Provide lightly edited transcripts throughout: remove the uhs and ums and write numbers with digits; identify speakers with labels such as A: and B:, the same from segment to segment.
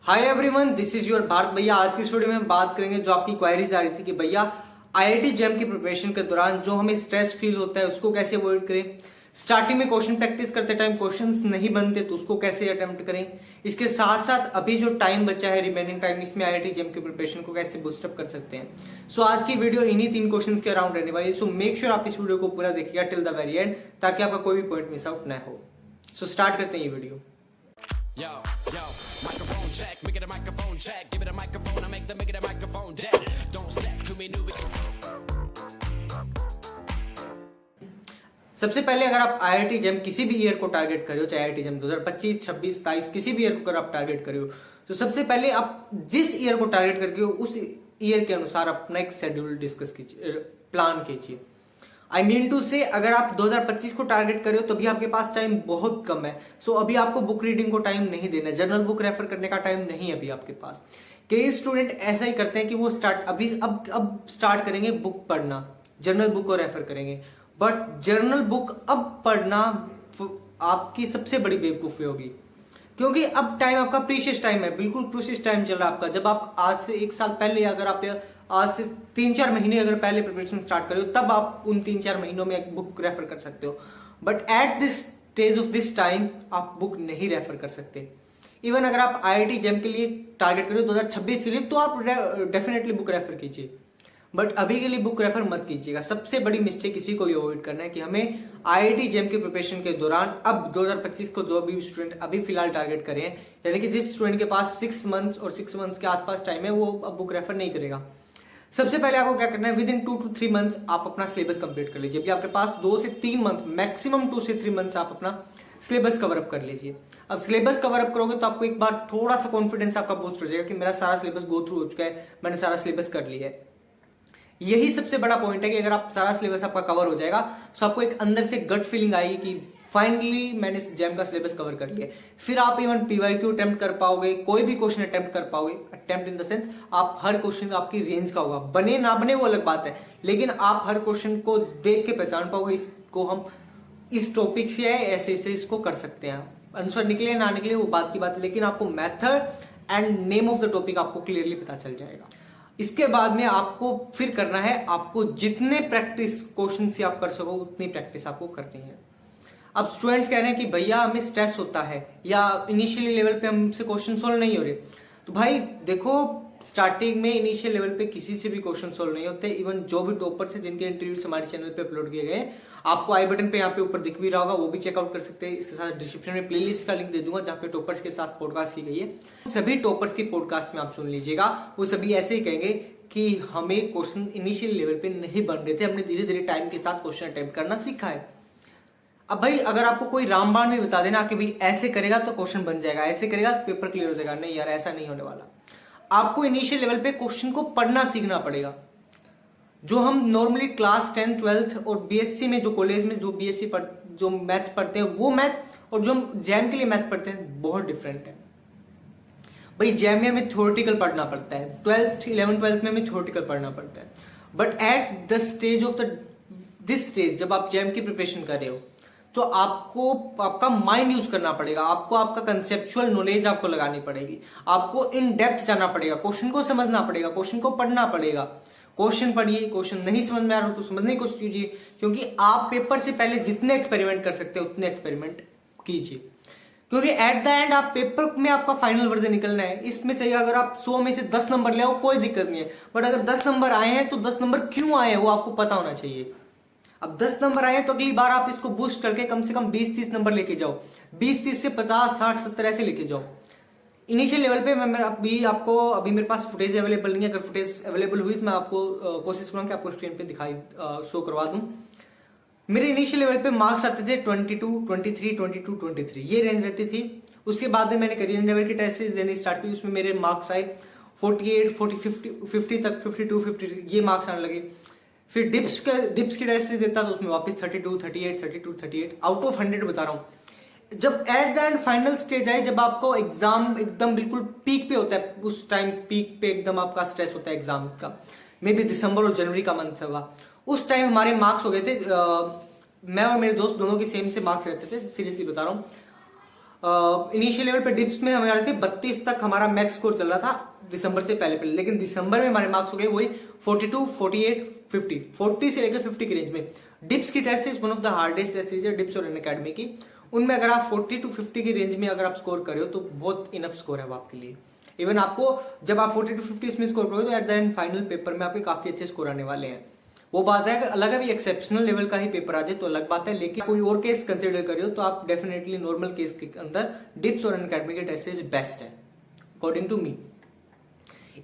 A: Hi everyone, this is your Bharat भैया। आज की इस वीडियो में हम बात करेंगे जो आपकी क्वायरीज आ रही थी कि भैया आईआईटी जेईई की प्रिपरेशन के दौरान जो हमें स्ट्रेस फील होता है उसको कैसे अवॉइड करें। स्टार्टिंग में क्वेश्चन प्रैक्टिस करते टाइम क्वेश्चंस नहीं बनते तो उसको कैसे अटेम्प्ट करें। इसके साथ साथ अभी जो टाइम बचा है रिमेनिंग टाइम, इसमें आईआईटी जेईई की प्रिपरेशन को कैसे बूस्टअप कर सकते हैं। सो आज की वीडियो इन्हीं 3 क्वेश्चंस के अराउंड रहने वाली है। सो मेक श्योर आप इस वीडियो को पूरा देखिएगा टिल द वेरी एंड, ताकि आपका कोई भी पॉइंट मिस आउट ना हो। सो स्टार्ट करते हैं ये video.
B: Yo, microphone check, make it a microphone check. Give it a microphone, I make it a microphone dead. Don't step to me, new.
A: सबसे पहले अगर आप आईआईटी जेईई किसी भी ईयर को टारगेट कर रहे हो, चाहे आईआईटी जेईई 2025, 26, 27 किसी भी ईयर को अगर आप टारगेट कर रहे हो, तो सबसे पहले आप जिस ईयर को टारगेट करके हो उस ईयर के अनुसार अपना एक शेड्यूल डिस्कस कीजिए, प्लान कीजिए। आई मीन टू से अगर आप 2025 को टारगेट कर रहे हो तो अभी आपके पास टाइम बहुत कम है। सो अभी आपको बुक रीडिंग को टाइम नहीं देना, जनरल बुक रेफर करने का टाइम नहीं है अभी आपके पास। कई स्टूडेंट ऐसा ही करते हैं कि वो अब स्टार्ट करेंगे बुक पढ़ना, जनरल बुक को रेफर करेंगे। बट जर्नल बुक अब पढ़ना आपकी सबसे बड़ी बेवकूफ़ी होगी, क्योंकि अब टाइम आपका प्रीशियस टाइम है, बिल्कुल प्रीशियस टाइम चल रहा है आपका। जब आप आज से 1 साल पहले, अगर आप आज से 3-4 महीने अगर पहले प्रिपरेशन स्टार्ट करो, तब आप उन 3-4 महीनों में एक बुक रेफर कर सकते हो। But at this stage of this time आप बुक नहीं रेफर कर सकते। इवन अगर आप आईआईटी जेईई के लिए टारगेट करो 2026 के लिए, तो आप डेफिनेटली बुक रेफर कीजिए। बट अभी के लिए बुक रेफर मत कीजिएगा। सबसे बड़ी मिस्टेक इसी को अवॉइड करना है कि हमें आईआईटी जेईई के प्रिपरेशन के दौरान अब 2025 को जो भी स्टूडेंट अभी फिलहाल टारगेट करें, यानी कि जिस स्टूडेंट के पास 6 मंथ्स और 6 मंथ्स के आसपास टाइम है, वो अब बुक रेफर नहीं करेगा। सबसे पहले आपको क्या करना है, विद इन 2 to 3 मंथ्स आप अपना सिलेबस कंप्लीट कर लीजिए। अभी आपके पास 2 से 3 मंथ, मैक्सिमम 2 से 3 मंथ्स आप अपना सिलेबस कवर अप कर लीजिए। अब सिलेबस कवर अप करोगे तो आपको एक बार थोड़ा सा कॉन्फिडेंस आपका बूस्ट हो जाएगा कि मेरा सारा सिलेबस गो थ्रू हो चुका है, मैंने सारा सिलेबस कर लिया है। यही सबसे बड़ा पॉइंट है कि अगर आप सारा सिलेबस आपका कवर हो जाएगा तो आपको एक अंदर से गट फीलिंग आएगी कि फाइनली मैंने जेईई का सिलेबस कवर कर लिया। फिर आप इवन पीवाईक्यू अटेम्प्ट कर पाओगे, कोई भी क्वेश्चन अटेम्प्ट कर पाओगे। अटेम्प्ट इन द सेंस आप हर क्वेश्चन आपकी रेंज का होगा, बने ना बने वो अलग बात है, लेकिन आप हर क्वेश्चन को देख के पहचान पाओगे इसको हम इस टॉपिक से है, ऐसे ऐसे इसको कर सकते हैं। आंसर निकले ना निकले वो बात की बात है, लेकिन आपको method and name of the topic आपको क्लियरली पता चल जाएगा। इसके बाद में आपको फिर करना है, आपको जितने प्रैक्टिस क्वेश्चन से आप कर सको उतनी प्रैक्टिस आपको करनी है। अब स्टूडेंट्स कह रहे हैं कि भैया हमें स्ट्रेस होता है या इनिशियली लेवल पे हमसे क्वेश्चन सोल्व नहीं हो रहे, तो भाई देखो स्टार्टिंग में इनिशियल लेवल पे किसी से भी क्वेश्चन सोल्व नहीं होते। इवन जो भी टॉपर्स हैं जिनके इंटरव्यूज हमारे चैनल पे अपलोड किए गए, आपको आई बटन पे यहाँ पे ऊपर दिख भी रहा होगा, वो भी चेकआउट कर सकते हैं। इसके साथ डिस्क्रिप्शन में प्लेलिस्ट का लिंक दे दूंगा जहाँ पे टॉपर्स के साथ पॉडकास्ट की गई है। सभी टॉपर्स की पॉडकास्ट में आप सुन लीजिएगा, वो सभी ऐसे ही कहेंगे कि हमें क्वेश्चन इनिशियल लेवल पे नहीं बन रहे थे, हमने धीरे धीरे टाइम के साथ क्वेश्चन अटेम्प्ट करना सीखा है। अब भाई अगर आपको कोई रामबाण में बता देना कि भाई ऐसे करेगा तो क्वेश्चन बन जाएगा, ऐसे करेगा तो पेपर क्लियर हो जाएगा, नहीं यार ऐसा नहीं होने वाला। आपको इनिशियल लेवल पे क्वेश्चन को पढ़ना सीखना पड़ेगा। जो हम नॉर्मली क्लास 10, 12 और बीएससी में, जो कॉलेज में जो बीएससी जो मैथ्स पढ़ते हैं वो मैथ, और जो हम जेईई के लिए मैथ पढ़ते हैं बहुत डिफरेंट है। भाई जेईई में हमें थ्योरेटिकल पढ़ना पड़ता है, 11th 12th में हमें थ्योरेटिकल पढ़ना पड़ता है। But at the stage of this stage, जब आप जेईई की प्रिपरेशन कर रहे हो, तो आपको आपका माइंड यूज करना पड़ेगा, आपको आपका कंसेप्चुअल नॉलेज आपको लगानी पड़ेगी, आपको इन डेप्थ जाना पड़ेगा, क्वेश्चन को समझना पड़ेगा, क्वेश्चन को पढ़ना पड़ेगा। क्वेश्चन पढ़िए, क्वेश्चन नहीं समझ में आ रहा हो तो समझने की कोशिश कीजिए, क्योंकि आप पेपर से पहले जितने एक्सपेरिमेंट कर सकते हैं उतने एक्सपेरिमेंट कीजिए, क्योंकि एट द एंड आप पेपर में आपका फाइनल वर्जन निकलना है। इसमें चाहिए अगर आप 100 में से 10 नंबर ले आओ कोई दिक्कत नहीं है, बट अगर 10 नंबर आए हैं तो 10 नंबर क्यों आए हैं वो आपको पता होना चाहिए। अब 10 नंबर आए तो अगली बार आप इसको बूस्ट करके कम से कम 20-30 नंबर लेके जाओ, 20-30 से 50, 60, 70 ऐसे लेके जाओ। इनिशियल लेवल पे अभी मेरे पास फुटेज अवेलेबल नहीं है, अगर फुटेज अवेलेबल हुई तो मैं आपको कोशिश करूंगा कि आपको स्क्रीन पे दिखाई शो करवा दूं। मेरे इनिशियल लेवल पे मार्क्स आते थे 22, 23, 22, 23, ये रेंज रहती थी। उसके बाद में मैंने करियर लेवल की टेस्ट सीरीज देनी स्टार्ट की, उसमें मेरे मार्क्स आए 48, 40, 50 तक, 52, 53 ये मार्क्स आने लगे। फिर डिप्स की टेस्ट सीरीज देता तो उसमें वापस 32, 38, 32, 38 आउट ऑफ 100 बता रहा हूँ। जब at the end final stage आए, जब आपको एग्जाम एकदम बिल्कुल पीक पे होता है, उस टाइम पीक पे एकदम आपका स्ट्रेस होता है एग्जाम का, मे बी दिसंबर और जनवरी का मंथ होगा, उस टाइम हमारे मार्क्स हो गए थे, मैं और मेरे दोस्त दोनों के सेम से मार्क्स रहते थे, सीरियसली बता रहा हूँ। इनिशियल लेवल पे डिप्स में हमारे थे 32 तक हमारा मैक्स स्कोर चल रहा था दिसंबर से पहले, लेकिन दिसंबर में हमारे मार्क्स हो गए वही 42, 48, 50, 40 से लेकर 50 की रेंज में। डिप्स की test series one of the hardest test series है डिप्स और अनअकैडमी की। उनमें अगर आप 40 to 50 की रेंज में अगर आप स्कोर कर रहे हो तो बहुत इनफ स्कोर है वो आपके लिए। इवन आपको जब आप 40 to 50 इसमें स्कोर करोगे तो at the end final paper में आपके काफी अच्छे स्कोर आने वाले हैं। वो बात है कि अलग अभी एक्सेप्शनल लेवल का ही पेपर आ जाए तो अलग बात है, लेकिन कोई और केस कंसिडर करियो तो आप डेफिनेटली नॉर्मल केस के अंदर डिप्स और अनअकैडमी के टेस्ट सीरीज बेस्ट है अकॉर्डिंग टू मी।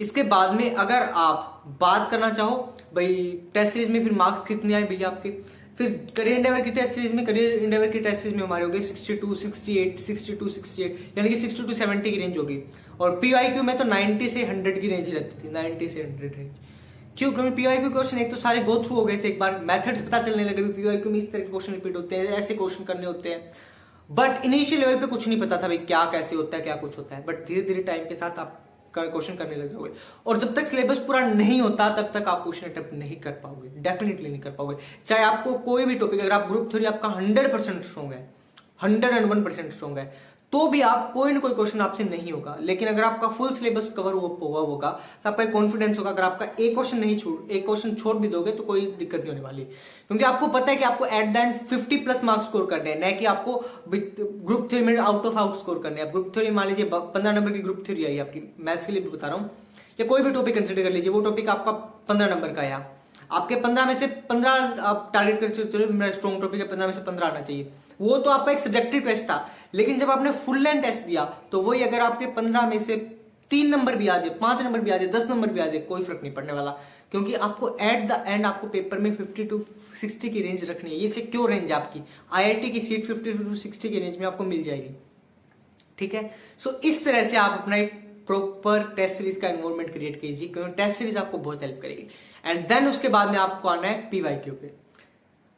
A: इसके बाद में अगर आप बात करना चाहो भाई टेस्ट सीरीज में फिर मार्क्स कितने आए भैया आपके, फिर करियर इंडेवर की टेस्ट सीरीज में, करियर इंडेवर की टेस्ट सीरीज में हमारे हो गए 62, 68, 62, 68, यानी कि 60 to 70 की रेंज होगी। और पीवाईक्यू में तो 90 से 100 की रेंज ही रहती थी, 90 से 100 रेंज। क्यों? क्योंकि पीवाईक्यू क्वेश्चन एक तो सारे गो थ्रू हो गए थे, एक बार मेथड्स पता चलने लगे पीवाईक्यू में इस तरह के क्वेश्चन रिपीट होते हैं, ऐसे क्वेश्चन करने होते हैं। बट इनिशियल लेवल पे कुछ नहीं पता था भाई क्या कैसे होता है, क्या कुछ होता है। बट धीरे धीरे टाइम के साथ आप क्वेश्चन करने लग जाओगे, और जब तक सिलेबस पूरा नहीं होता तब तक आप क्वेश्चन अटेम्प्ट नहीं कर पाओगे, डेफिनेटली नहीं कर पाओगे। चाहे आपको कोई भी टॉपिक, अगर आप ग्रुप थ्योरी आपका 100% स्ट्रॉन्ग है, 101% स्ट्रॉन्ग है, तो भी आप कोई ना कोई क्वेश्चन आपसे नहीं होगा। लेकिन अगर आपका फुल सिलेबस कवर हुआ होगा तो आपका कॉन्फिडेंस होगा, अगर आपका एक क्वेश्चन छोड़ भी दोगे तो कोई दिक्कत नहीं होने वाली, क्योंकि आपको पता है कि आपको at the end 50+ marks score करने हैं, न कि आपको ग्रुप थ्योरी में आउट ऑफ आउट स्कोर करने हैं। ग्रुप थ्योरी मान लीजिए 15 नंबर की ग्रुप थ्योरी आई आपकी, मैथ्स के लिए भी बता रहा हूँ, या कोई भी टॉपिक कंसिडर कर लीजिए, वो टॉपिक आपका 15 नंबर का आया, आपके 15 में से 15 आप टारगेट कर चलो मेरा स्ट्रॉन्ग टॉपिक है, 15 में से 15 आना चाहिए। वो तो आपका एक सब्जेक्टिव टेस्ट था, लेकिन जब आपने फुल लेंथ टेस्ट दिया तो वही अगर आपके 15 में से 3 नंबर भी आ जाए, 5 नंबर भी आ जाए, 10 नंबर भी आ जाए, कोई फर्क नहीं पड़ने वाला, क्योंकि आपको एट द एंड आपको पेपर में 50 to 60 की रेंज रखनी है। ये सिक्योर रेंज आपकी, आईआईटी की सीट 50 to 60 की रेंज में आपको मिल जाएगी, ठीक है। सो इस तरह से आप अपना एक प्रॉपर टेस्ट सीरीज का एनवायरनमेंट क्रिएट कीजिए, क्योंकि टेस्ट सीरीज आपको बहुत हेल्प करेगी। एंड देन उसके बाद में आपको आना है पीवाईक्यू पे।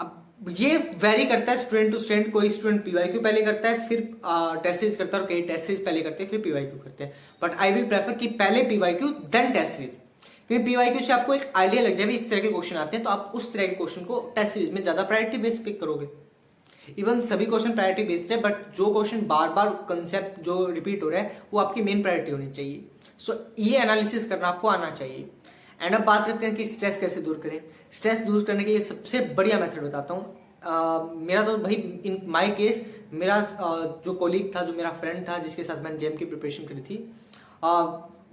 A: अब ये वेरी करता है स्टूडेंट टू स्टूडेंट, कोई स्टूडेंट पीवाईक्यू पहले करता है फिर टेस्ट सीरीज करता है, और कई टेस्ट सीरीज पहले करते हैं फिर पीवाईक्यू करते हैं। बट आई विल प्रेफर कि पहले पीवाईक्यू देन टेस्ट सीरीज, क्योंकि पीवाईक्यू से आपको एक आइडिया लग जाए इस तरह के क्वेश्चन आते हैं, तो आप उस तरह के क्वेश्चन को टेस्ट सीरीज में ज्यादा प्रायोरिटी बेस पिक करोगे। इवन सभी क्वेश्चन प्रायोरिटी बेस्ड है, बट जो क्वेश्चन बार बार कंसेप्ट जो रिपीट हो रहा है वो आपकी मेन प्रायोरिटी होनी चाहिए। सो ये एनालिसिस करना आपको आना चाहिए। एंड अब बात करते हैं कि स्ट्रेस कैसे दूर करें। स्ट्रेस दूर करने के लिए सबसे बढ़िया मेथड बताता हूँ। मेरा तो भाई इन माय केस मेरा जो कोलीग था, जो मेरा फ्रेंड था जिसके साथ मैंने जेम की प्रिपरेशन करी थी,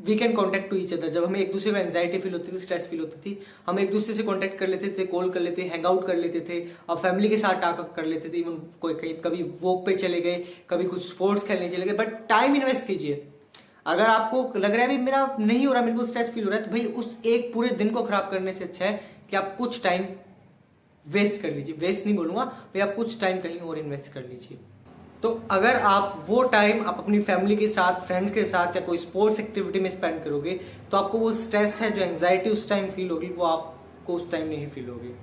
A: we can contact to each other. जब हमें एक दूसरे को एंजाइटी फील होती थी, स्ट्रेस फील होती थी, हम एक दूसरे से कॉन्टेक्ट कर लेते थे, कॉल कर लेते, हैंग आउट कर लेते थे, और फैमिली के साथ टाकअप कर लेते थे। इवन कोई कहीं कभी वॉक पे चले गए, कभी कुछ स्पोर्ट्स खेलने चले गए। बट टाइम इन्वेस्ट कीजिए। अगर आपको लग रहा है भाई मेरा नहीं हो रहा, मेरे को स्ट्रेस फील हो रहा है, तो भाई उस एक पूरे दिन को खराब करने से अच्छा है कि आप कुछ टाइम वेस्ट कर लीजिए। वेस्ट नहीं बोलूंगा भाई, आप कुछ टाइम कहीं और इन्वेस्ट कर लीजिए। तो अगर आप वो टाइम आप अपनी फैमिली के साथ, फ्रेंड्स के साथ या कोई स्पोर्ट्स एक्टिविटी में स्पेंड करोगे, तो आपको वो स्ट्रेस है, जो एंजाइटी उस टाइम फील होगी, वो आपको उस टाइम नहीं फील होगी।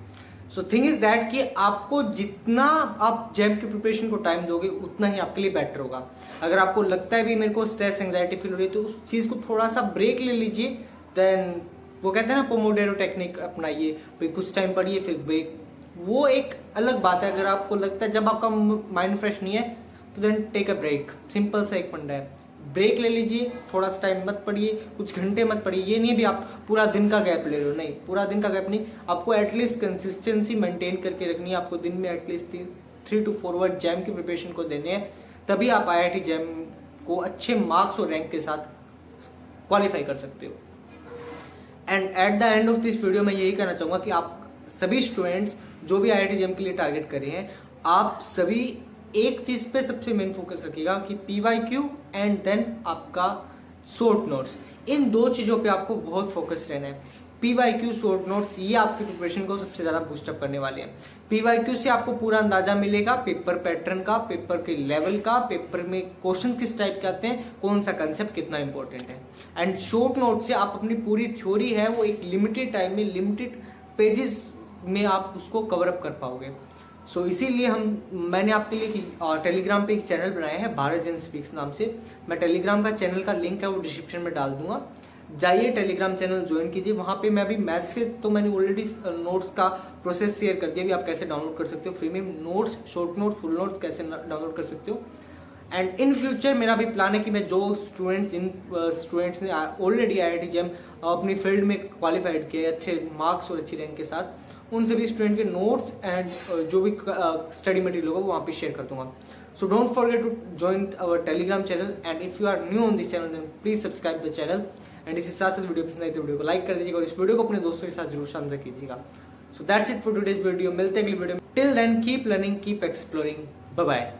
A: सो थिंग इज दैट कि आपको जितना आप जेम की प्रिपरेशन को टाइम दोगे उतना ही आपके लिए बेटर होगा। अगर आपको लगता है भी मेरे को स्ट्रेस एंजाइटी फील हो रही है, तो उस चीज़ को थोड़ा सा ब्रेक ले लीजिए। देन वो कहते हैं ना पोमोडेरो टेक्निक अपनाइए, भाई कुछ टाइम पढ़िए फिर ब्रेक। वो एक अलग बात है। अगर आपको लगता है जब आपका माइंड फ्रेश नहीं है तो then take a break. Simple सा एक फंडा है, ब्रेक ले लीजिए, थोड़ा सा टाइम मत पढ़िए, कुछ घंटे मत पढ़िए। ये नहीं भी आप पूरा दिन का गैप ले लो, नहीं, पूरा दिन का गैप नहीं। आपको एटलीस्ट कंसिस्टेंसी मेंटेन करके रखनी है। आपको दिन में एटलीस्ट 3 to 4 वर्ड जैम की प्रिपरेशन को देने हैं, तभी आप IIT जैम को अच्छे मार्क्स और रैंक के साथ क्वालिफाई कर सकते हो। And at the end of this video मैं यही कहना चाहूँगा कि आप सभी स्टूडेंट्स जो भी IIT जैम के लिए टारगेट कर रहे हैं, आप सभी एक चीज पे सबसे मेन फोकस रखिएगा कि पीवाईक्यू एंड देन आपका शॉर्ट नोट्स। इन दो चीजों पे आपको बहुत फोकस रहना है। पीवाईक्यू, शॉर्ट नोट्स, ये आपकी प्रिपरेशन को सबसे ज्यादा बूस्टअप करने वाले हैं। पीवाईक्यू से आपको पूरा अंदाजा मिलेगा पेपर पैटर्न का, पेपर के लेवल का, पेपर में क्वेश्चन किस टाइप के आते हैं, कौन सा कंसेप्ट कितना इंपॉर्टेंट है। एंड शॉर्ट नोट से आप अपनी पूरी थ्योरी है वो एक लिमिटेड टाइम में, लिमिटेड पेजेस में आप उसको कवर अप कर पाओगे। सो इसीलिए मैंने आपके लिए टेलीग्राम पे एक चैनल बनाया है, भारत जन स्पीक्स नाम से। मैं टेलीग्राम का चैनल का लिंक है वो डिस्क्रिप्शन में डाल दूंगा, जाइए टेलीग्राम चैनल ज्वाइन कीजिए। वहाँ पे मैं अभी मैथ्स के तो मैंने ऑलरेडी नोट्स का प्रोसेस शेयर कर दिया, भी आप कैसे डाउनलोड कर सकते हो फ्री में notes, short notes, full notes कैसे डाउनलोड कर सकते हो। एंड इन फ्यूचर मेरा भी प्लान है कि मैं जो स्टूडेंट्स ने ऑलरेडी IIT JEM अपनी फील्ड में क्वालिफाइड किए अच्छे मार्क्स और अच्छी रैंक के साथ, उन सभी स्टूडेंट के नोट्स एंड जो भी स्टडी मटेरियल होगा वो वहाँ पे शेयर कर दूंगा. So don't forget to join our Telegram channel, and if you are new on this channel then please subscribe the channel. And इसी साथ साथ वीडियो पसंद आई तो वीडियो को लाइक कर दीजिएगा और इस वीडियो को अपने दोस्तों के साथ जरूर साझा कीजिएगा. So that's it for today's video. मिलते हैं अगली वीडियो में. Till then keep learning, keep exploring. Bye bye.